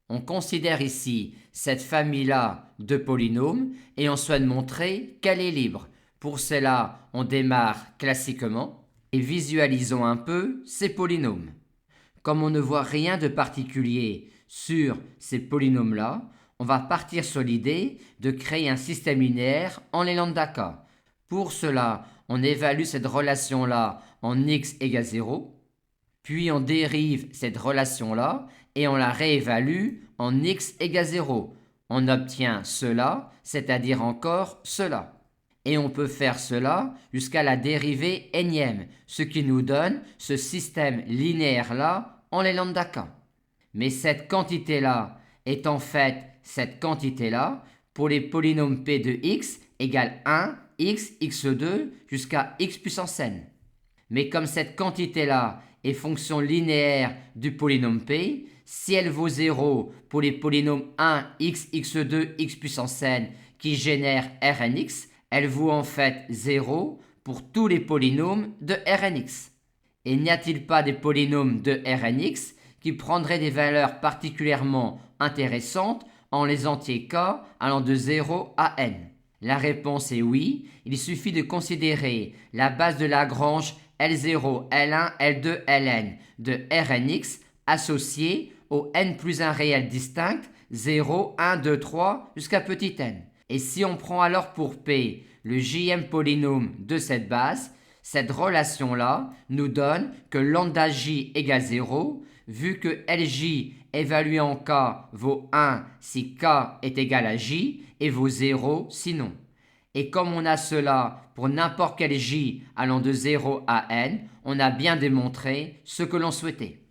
On considère ici cette famille-là de polynômes et on souhaite montrer qu'elle est libre. Pour cela, on démarre classiquement et visualisons un peu ces polynômes. Comme on ne voit rien de particulier sur ces polynômes-là, on va partir sur l'idée de créer un système linéaire en les lambda k. Pour cela, on évalue cette relation-là en x égale 0, puis on dérive cette relation-là et on la réévalue en x égale 0. On obtient cela, c'est-à-dire encore cela. Et on peut faire cela jusqu'à la dérivée énième, ce qui nous donne ce système linéaire-là en les lambda k. Mais cette quantité-là est en fait cette quantité-là pour les polynômes p de x égale 1, x, x2 jusqu'à x puissance n. Mais comme cette quantité-là est fonction linéaire du polynôme p, si elle vaut 0 pour les polynômes 1, x, x2, x puissance n qui génèrent Rnx, elle vaut en fait 0 pour tous les polynômes de Rnx. Et n'y a-t-il pas des polynômes de Rnx qui prendraient des valeurs particulièrement intéressantes en les entiers k allant de 0 à n? La réponse est oui, il suffit de considérer la base de Lagrange L0, L1, L2, Ln de Rnx associée au n plus 1 réel distinct 0, 1, 2, 3 jusqu'à petit n. Et si on prend alors pour P le jème polynôme de cette base, cette relation-là nous donne que lambda j égale 0, vu que Lj évalué en k vaut 1 si k est égal à j et vaut 0 sinon. Et comme on a cela pour n'importe quel j allant de 0 à n, on a bien démontré ce que l'on souhaitait.